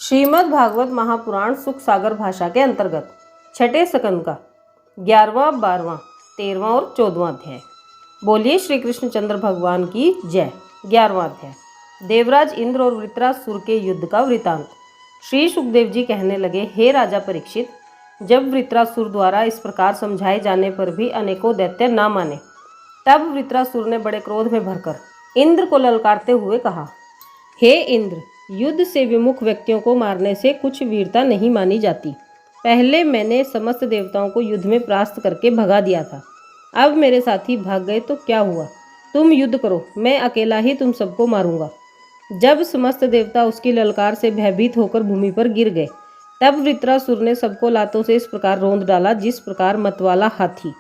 श्रीमद् भागवत महापुराण सुख सागर भाषा के अंतर्गत छठे स्कंद का 11वां, 12वां, 13वां और 14वां अध्याय। बोलिए श्री कृष्णचंद्र भगवान की जय। 11वां अध्याय। देवराज इंद्र और वृत्रासुर के युद्ध का वृतांत। श्री सुखदेव जी कहने लगे, हे राजा परीक्षित, जब वृत्रासुर द्वारा इस प्रकार समझाए जाने पर भी अनेकों दैत्य न माने, तब वृत्रासुर ने बड़े क्रोध में भरकर इंद्र को ललकारते हुए कहा, हे इंद्र, युद्ध से विमुख व्यक्तियों को मारने से कुछ वीरता नहीं मानी जाती। पहले मैंने समस्त देवताओं को युद्ध में परास्त करके भगा दिया था। अब मेरे साथी भाग गए तो क्या हुआ? तुम युद्ध करो, मैं अकेला ही तुम सबको मारूंगा। जब समस्त देवता उसकी ललकार से भयभीत होकर भूमि पर गिर गए, तब वृत्रासुर ने सबको लातों से इस प्रकार रौंद डाला जिस प्रकार मतवाला हाथी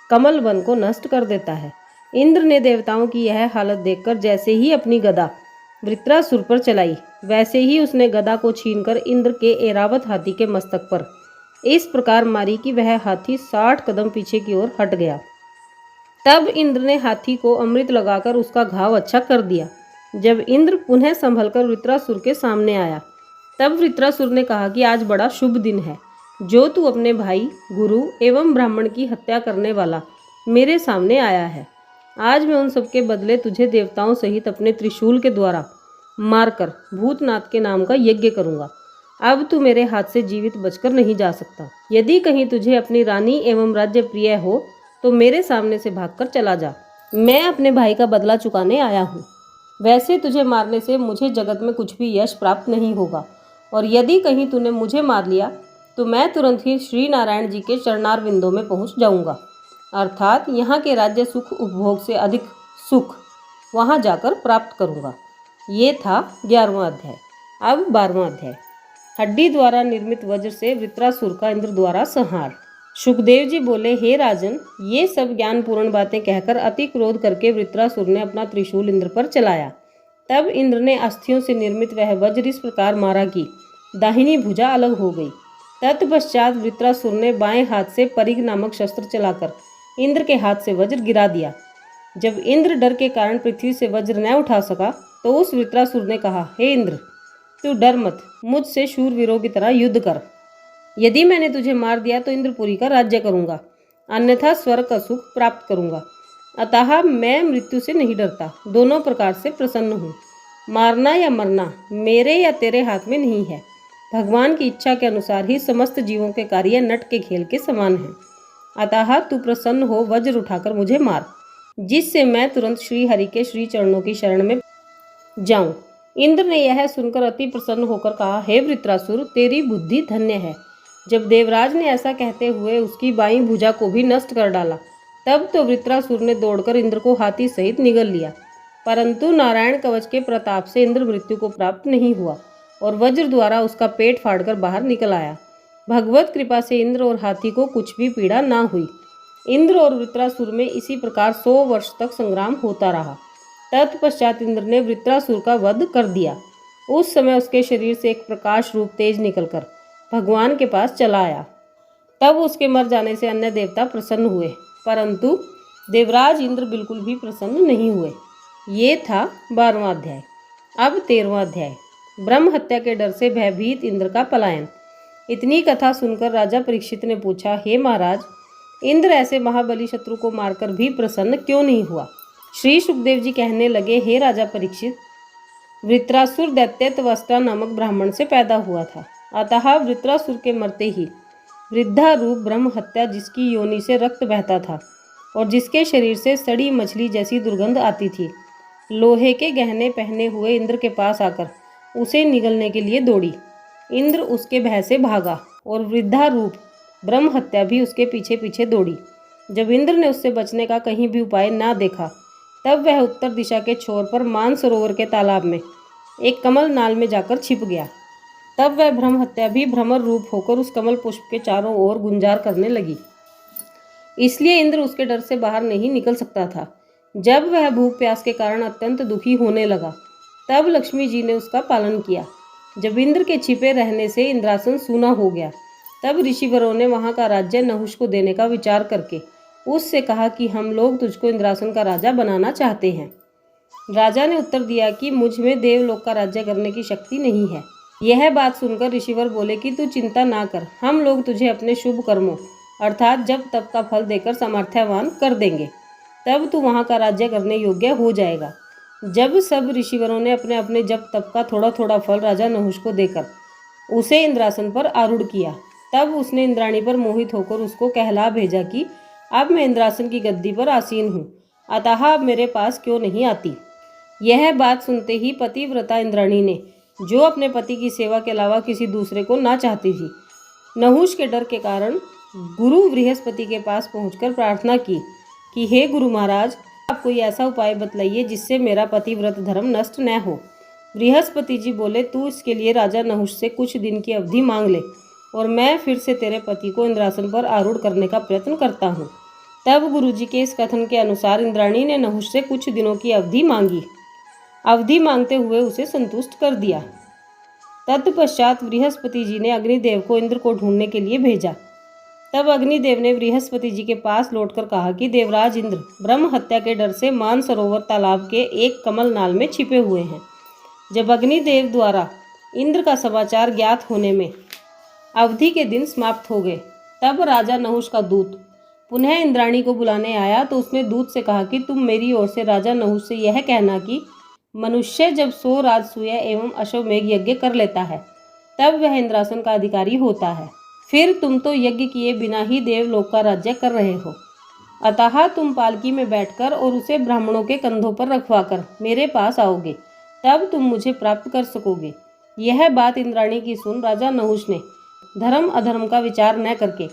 कमल वन को नष्ट कर देता है। इंद्र ने देवताओं की यह हालत देखकर जैसे ही अपनी गदा वृत्रासुर पर चलाई, वैसे ही उसने गदा को छीनकर इंद्र के ऐरावत हाथी के मस्तक पर इस प्रकार मारी कि वह हाथी 60 कदम पीछे की ओर हट गया। तब इंद्र ने हाथी को अमृत लगाकर उसका घाव अच्छा कर दिया। जब इंद्र पुनः संभलकर वृत्रासुर के सामने आया, तब वृत्रासुर ने कहा कि आज बड़ा शुभ दिन है, जो तू अपने भाई, गुरु एवं ब्राह्मण की हत्या करने वाला मेरे सामने आया है। आज मैं उन सबके बदले तुझे देवताओं सहित अपने त्रिशूल के द्वारा मारकर भूतनाथ के नाम का यज्ञ करूंगा। अब तू मेरे हाथ से जीवित बचकर नहीं जा सकता। यदि कहीं तुझे अपनी रानी एवं राज्य प्रिय हो तो मेरे सामने से भागकर चला जा। मैं अपने भाई का बदला चुकाने आया हूँ। वैसे तुझे मारने से मुझे जगत में कुछ भी यश प्राप्त नहीं होगा, और यदि कहीं तूने मुझे मार लिया तो मैं तुरंत ही श्री नारायण जी के चरणार विंदों में पहुँच जाऊँगा, अर्थात यहाँ के राज्य सुख उपभोग से अधिक सुख वहाँ जाकर प्राप्त करूँगा। ये था 11वां अध्याय। अब 12वां अध्याय। हड्डी द्वारा निर्मित वज्र से वृत्रासुर का इंद्र द्वारा संहार। सुखदेव जी बोले, हे राजन, ये सब ज्ञानपूर्ण बातें कहकर अति क्रोध करके वृत्रासुर ने अपना त्रिशूल इंद्र पर चलाया। तब इंद्र ने अस्थियों से निर्मित वह वज्र इस प्रकार मारा कि दाहिनी भुजा अलग हो गई। तत्पश्चात वृत्रासुर ने बाएं हाथ से परिग नामक शस्त्र चलाकर इंद्र के हाथ से वज्र गिरा दिया। जब इंद्र डर के कारण पृथ्वी से वज्र न उठा सका, तो उस वृत्रासुर ने कहा, हे इंद्र, तू डर मत, मुझसे शूरवीरों की तरह युद्ध कर। यदि मैंने तुझे मार दिया तो इंद्रपुरी का राज्य करूंगा, अन्यथा स्वर्ग का सुख प्राप्त करूंगा। अतः मैं मृत्यु से नहीं डरता, दोनों प्रकार से प्रसन्न हूँ। मारना या मरना मेरे या तेरे हाथ में नहीं है। भगवान की इच्छा के अनुसार ही समस्त जीवों के कार्य नट के खेल के समान हैं। अतः तू प्रसन्न हो वज्र उठाकर मुझे मार, जिससे मैं तुरंत श्री हरि के श्री चरणों की शरण में जाऊं। इंद्र ने यह सुनकर अति प्रसन्न होकर कहा, हे वृत्रासुर, तेरी बुद्धि धन्य है। जब देवराज ने ऐसा कहते हुए उसकी बाईं भुजा को भी नष्ट कर डाला, तब तो वृत्रासुर ने दौड़कर इंद्र को हाथी सहित निगल लिया। परंतु नारायण कवच के प्रताप से इंद्र मृत्यु को प्राप्त नहीं हुआ और वज्र द्वारा उसका पेट फाड़कर बाहर निकल आया। भगवत कृपा से इंद्र और हाथी को कुछ भी पीड़ा ना हुई। इंद्र और वृत्रासुर में इसी प्रकार 100 वर्ष तक संग्राम होता रहा। तत्पश्चात इंद्र ने वृत्रासुर का वध कर दिया। उस समय उसके शरीर से एक प्रकाश रूप तेज निकलकर भगवान के पास चला आया। तब उसके मर जाने से अन्य देवता प्रसन्न हुए, परंतु देवराज इंद्र बिल्कुल भी प्रसन्न नहीं हुए। ये था 12वां अध्याय। अब 13वां अध्याय। ब्रह्म हत्या के डर से भयभीत इंद्र का पलायन। इतनी कथा सुनकर राजा परीक्षित ने पूछा, हे महाराज, इंद्र ऐसे महाबली शत्रु को मारकर भी प्रसन्न क्यों नहीं हुआ? श्री सुखदेव जी कहने लगे, हे राजा परीक्षित, वृत्रासुर दैत्य त्वष्टा नामक ब्राह्मण से पैदा हुआ था। अतः वृत्रासुर के मरते ही वृद्धा रूप ब्रह्म हत्या, जिसकी योनि से रक्त बहता था और जिसके शरीर से सड़ी मछली जैसी दुर्गंध आती थी, लोहे के गहने पहने हुए इंद्र के पास आकर उसे निगलने के लिए दौड़ी। इंद्र उसके भय से भागा और वृद्धा रूप ब्रह्म हत्या भी उसके पीछे पीछे दौड़ी। जब इंद्र ने उससे बचने का कहीं भी उपाय ना देखा, तब वह उत्तर दिशा के छोर पर मानसरोवर के तालाब में एक कमल नाल में जाकर छिप गया। तब वह ब्रह्म हत्या भी भ्रमर रूप होकर उस कमल पुष्प के चारों ओर गुंजार करने लगी। इसलिए इंद्र उसके डर से बाहर नहीं निकल सकता था। जब वह भूख प्यास के कारण अत्यंत दुखी होने लगा, तब लक्ष्मी जी ने उसका पालन किया। जब इंद्र के छिपे रहने से इंद्रासन सूना हो गया, तब ऋषिवरों ने वहाँ का राज्य नहुष को देने का विचार करके उससे कहा कि हम लोग तुझको इंद्रासन का राजा बनाना चाहते हैं। राजा ने उत्तर दिया कि मुझ में देवलोक का राज्य करने की शक्ति नहीं है। यह बात सुनकर ऋषिवर बोले कि तू चिंता ना कर, हम लोग तुझे अपने शुभ कर्मों अर्थात जब तप का फल देकर सामर्थ्यवान कर देंगे, तब तू वहाँ का राज्य करने योग्य हो जाएगा। जब सब ऋषिवरों ने अपने अपने जप तप का थोड़ा थोड़ा फल राजा नहुष को देकर उसे इंद्रासन पर आरूढ़ किया, तब उसने इंद्राणी पर मोहित होकर उसको कहला भेजा कि अब मैं इंद्रासन की गद्दी पर आसीन हूँ, अतः अब मेरे पास क्यों नहीं आती। यह बात सुनते ही पतिव्रता इंद्राणी ने, जो अपने पति की सेवा के अलावा किसी दूसरे को ना चाहती थी, नहुष के डर के कारण गुरु बृहस्पति के पास पहुंचकर प्रार्थना की कि हे गुरु महाराज, आप कोई ऐसा उपाय बतलाइए जिससे मेरा पतिव्रत धर्म नष्ट न हो। बृहस्पति जी बोले, तू इसके लिए राजा नहुष से कुछ दिन की अवधि मांग ले और मैं फिर से तेरे पति को इंद्रासन पर आरूढ़ करने का प्रयत्न करता हूँ। तब गुरुजी के इस कथन के अनुसार इंद्राणी ने नहुष से कुछ दिनों की अवधि मांगी। अवधि मांगते हुए उसे संतुष्ट कर दिया। तत्पश्चात बृहस्पति जी ने अग्निदेव को इंद्र को ढूंढने के लिए भेजा। तब अग्निदेव ने बृहस्पति जी के पास लौटकर कहा कि देवराज इंद्र ब्रह्म हत्या के डर से मानसरोवर तालाब के एक कमल नाल में छिपे हुए हैं। जब अग्निदेव द्वारा इंद्र का समाचार ज्ञात होने में अवधि के दिन समाप्त हो गए, तब राजा नहुष का दूत पुनः इंद्राणी को बुलाने आया तो उसने दूत से कहा कि तुम मेरी ओर से राजा नहुष से यह कहना कि मनुष्य जब 100 राजसूय एवं अश्वमेघ यज्ञ कर लेता है, तब वह इंद्रासन का अधिकारी होता है। फिर तुम तो यज्ञ किए बिना ही देवलोक का राज्य कर रहे हो, अतः तुम पालकी में बैठकर और उसे ब्राह्मणों के कंधों पर रखवाकर मेरे पास आओगे, तब तुम मुझे प्राप्त कर सकोगे। यह बात इंद्राणी की सुन राजा नहुष ने धर्म अधर्म का विचार न करके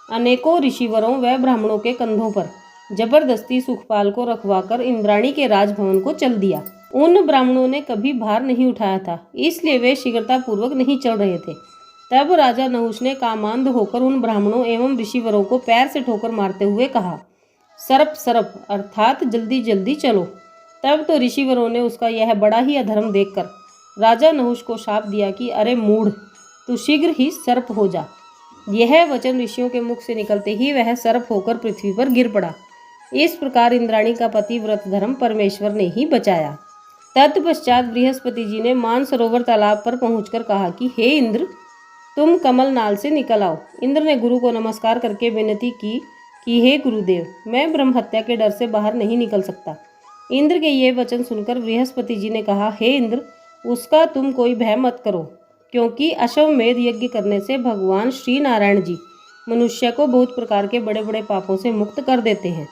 अनेकों ऋषिवरों व ब्राह्मणों के कंधों पर जबरदस्ती सुखपाल को रखवाकर इंद्राणी के राजभवन को चल दिया। उन ब्राह्मणों ने कभी भार नहीं उठाया था, इसलिए वे शीघ्रतापूर्वक नहीं चल रहे थे। तब राजा नहुष ने कामांध होकर उन ब्राह्मणों एवं ऋषिवरों को पैर से ठोकर मारते हुए कहा, सरप सरप अर्थात जल्दी जल्दी चलो। तब तो ऋषिवरों ने उसका यह बड़ा ही अधर्म देखकर राजा नहुष को शाप दिया कि अरे मूढ़, तू शीघ्र ही सर्प हो जा। यह वचन ऋषियों के मुख से निकलते ही वह सर्प होकर पृथ्वी पर गिर पड़ा। इस प्रकार इंद्राणी का पतिव्रत धर्म परमेश्वर ने ही बचाया। तत्पश्चात बृहस्पति जी ने मानसरोवर तालाब पर पहुंचकर कहा कि हे इंद्र, तुम कमल नाल से निकल आओ। इंद्र ने गुरु को नमस्कार करके विनती की कि हे गुरुदेव, मैं ब्रह्म हत्या के डर से बाहर नहीं निकल सकता। इंद्र के ये वचन सुनकर बृहस्पति जी ने कहा, हे इंद्र, उसका तुम कोई भय मत करो, क्योंकि अश्वमेध यज्ञ करने से भगवान श्री नारायण जी मनुष्य को बहुत प्रकार के बड़े बड़े पापों से मुक्त कर देते हैं।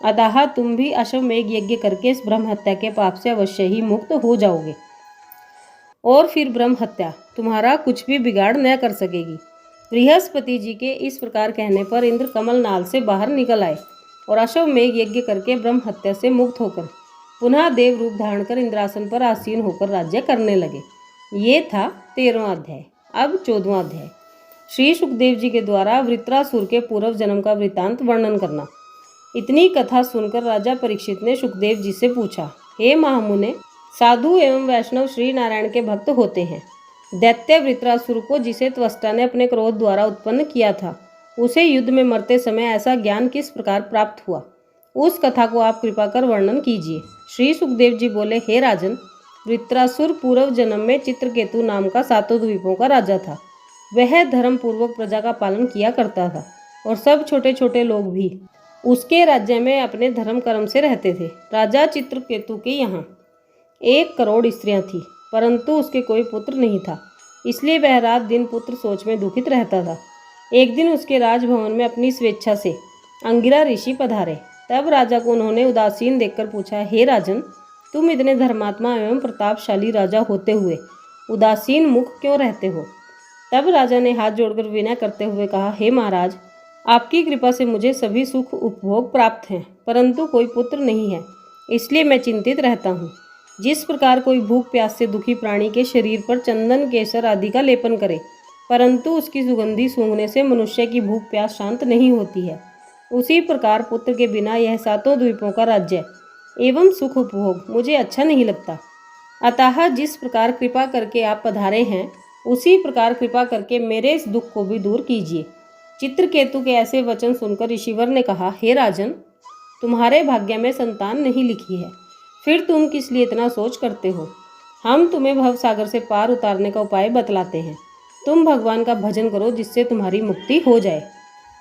अतः तुम भी अश्वमेध यज्ञ करके इस ब्रह्म हत्या के पाप से अवश्य ही मुक्त हो जाओगे और फिर ब्रह्म हत्या तुम्हारा कुछ भी बिगाड़ न कर सकेगी। बृहस्पति जी के इस प्रकार कहने पर इंद्र कमल नाल से बाहर निकल आए और अश्वमेध यज्ञ करके ब्रह्म हत्या से मुक्त होकर पुनः देव रूप धारण कर इंद्रासन पर आसीन होकर राज्य करने लगे। ये था 13वां अध्याय। अब 14वां अध्याय। श्री सुखदेव जी के द्वारा वृत्रासुर के पूर्व जन्म का वृतांत वर्णन करना। इतनी कथा सुनकर राजा परीक्षित ने सुखदेव जी से पूछा, हे महामुने, साधु एवं वैष्णव श्री नारायण के भक्त होते हैं। दैत्य वृत्रासुर को, जिसे त्वष्टा ने अपने क्रोध द्वारा उत्पन्न किया था, उसे युद्ध में मरते समय ऐसा ज्ञान किस प्रकार प्राप्त हुआ, उस कथा को आप कृपा कर वर्णन कीजिए। श्री सुखदेव जी बोले, हे राजन, वृत्रासुर पूर्व जन्म में चित्रकेतु नाम का 7 द्वीपों का राजा था। वह धर्म पूर्वक प्रजा का पालन किया करता था और सब छोटे छोटे लोग भी उसके राज्य में अपने धर्म कर्म से रहते थे। राजा चित्रकेतु के यहाँ 1 करोड़ स्त्रियां थीं, परंतु उसके कोई पुत्र नहीं था, इसलिए वह रात दिन पुत्र सोच में दुखित रहता था। एक दिन उसके राजभवन में अपनी स्वेच्छा से अंगिरा ऋषि पधारे। तब राजा को उन्होंने उदासीन देखकर पूछा, हे राजन, तुम इतने धर्मात्मा एवं प्रतापशाली राजा होते हुए उदासीन मुख क्यों रहते हो। तब राजा ने हाथ जोड़कर विनय करते हुए कहा, हे महाराज, आपकी कृपा से मुझे सभी सुख उपभोग प्राप्त हैं, परंतु कोई पुत्र नहीं है, इसलिए मैं चिंतित रहता हूँ। जिस प्रकार कोई भूख प्यास से दुखी प्राणी के शरीर पर चंदन केसर आदि का लेपन करे, परंतु उसकी सुगंधी सूंघने से मनुष्य की भूख प्यास शांत नहीं होती है, उसी प्रकार पुत्र के बिना यह 7 द्वीपों का राज्य एवं सुख उपभोग मुझे अच्छा नहीं लगता। अतः जिस प्रकार कृपा करके आप पधारे हैं, उसी प्रकार कृपा करके मेरे इस दुख को भी दूर कीजिए। चित्रकेतु के ऐसे वचन सुनकर ऋषिवर ने कहा, हे राजन, तुम्हारे भाग्य में संतान नहीं लिखी है, फिर तुम किस लिए इतना सोच करते हो। हम तुम्हें भवसागर से पार उतारने का उपाय बतलाते हैं। तुम भगवान का भजन करो जिससे तुम्हारी मुक्ति हो जाए।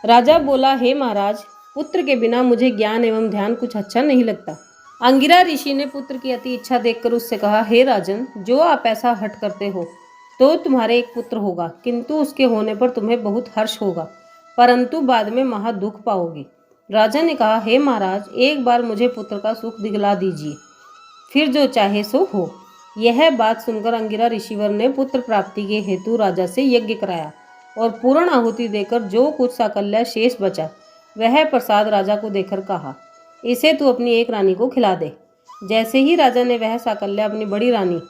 राजा बोला, हे महाराज, पुत्र के बिना मुझे ज्ञान एवं ध्यान कुछ अच्छा नहीं लगता। अंगिरा ऋषि ने पुत्र की अति इच्छा देखकर उससे कहा, हे राजन, जो आप ऐसा हठ करते हो तो तुम्हारे एक पुत्र होगा, किंतु उसके होने पर तुम्हें बहुत हर्ष होगा, परंतु बाद में महा दुख पाओगे। राजा ने कहा, हे महाराज, एक बार मुझे पुत्र का सुख दिखला दीजिए, फिर जो चाहे सो हो। यह बात सुनकर अंगिरा ऋषिवर ने पुत्र प्राप्ति के हेतु राजा से यज्ञ कराया और पूर्ण आहुति देकर जो कुछ साकल्या शेष बचा वह प्रसाद राजा को देकर कहा, इसे तू अपनी एक रानी को खिला दे। जैसे ही राजा ने वह साकल्या अपनी बड़ी रानी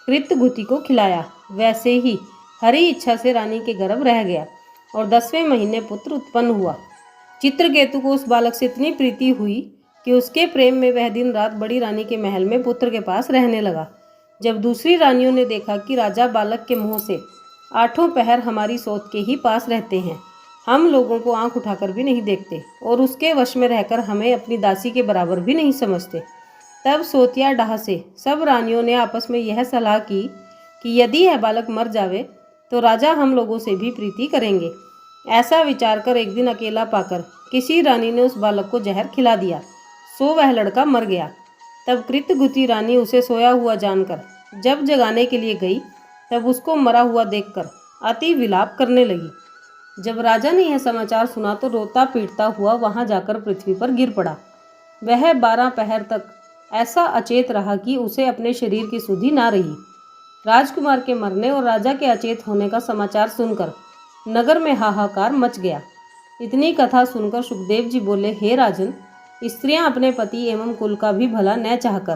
कृतघुति को खिलाया, वैसे ही हरी इच्छा से रानी के गर्भ रह गया और 10वें महीने पुत्र उत्पन्न हुआ। चित्रकेतु को उस बालक से इतनी प्रीति हुई कि उसके प्रेम में वह दिन रात बड़ी रानी के महल में पुत्र के पास रहने लगा। जब दूसरी रानियों ने देखा कि राजा बालक के मुंह से 8 पहर हमारी सौत के ही पास रहते हैं, हम लोगों को आंख उठाकर भी नहीं देखते और उसके वश में रहकर हमें अपनी दासी के बराबर भी नहीं समझते, तब सोतिया डाह से सब रानियों ने आपस में यह सलाह की कि यदि यह बालक मर जावे तो राजा हम लोगों से भी प्रीति करेंगे। ऐसा विचार कर एक दिन अकेला पाकर किसी रानी ने उस बालक को जहर खिला दिया, सो वह लड़का मर गया। तब कृतघुति रानी उसे सोया हुआ जानकर जब जगाने के लिए गई, तब उसको मरा हुआ देखकर अति विलाप करने लगी। जब राजा ने यह समाचार सुना तो रोता पीटता हुआ वहां जाकर पृथ्वी पर गिर पड़ा। वह 12 पहर तक ऐसा अचेत रहा कि उसे अपने शरीर की सुधि ना रही। राजकुमार के मरने और राजा के अचेत होने का समाचार सुनकर नगर में हाहाकार मच गया। इतनी कथा सुनकर सुखदेव जी बोले, हे राजन, स्त्रियां अपने पति एवं कुल का भी भला न चाहकर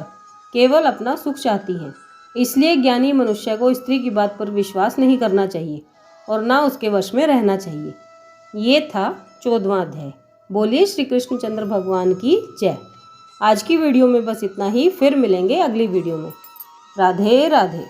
केवल अपना सुख चाहती हैं, इसलिए ज्ञानी मनुष्य को स्त्री की बात पर विश्वास नहीं करना चाहिए और ना उसके वश में रहना चाहिए। ये था 14वां अध्याय। बोलिए श्री कृष्णचंद्र भगवान की जय। आज की वीडियो में बस इतना ही, फिर मिलेंगे अगली वीडियो में। राधे राधे।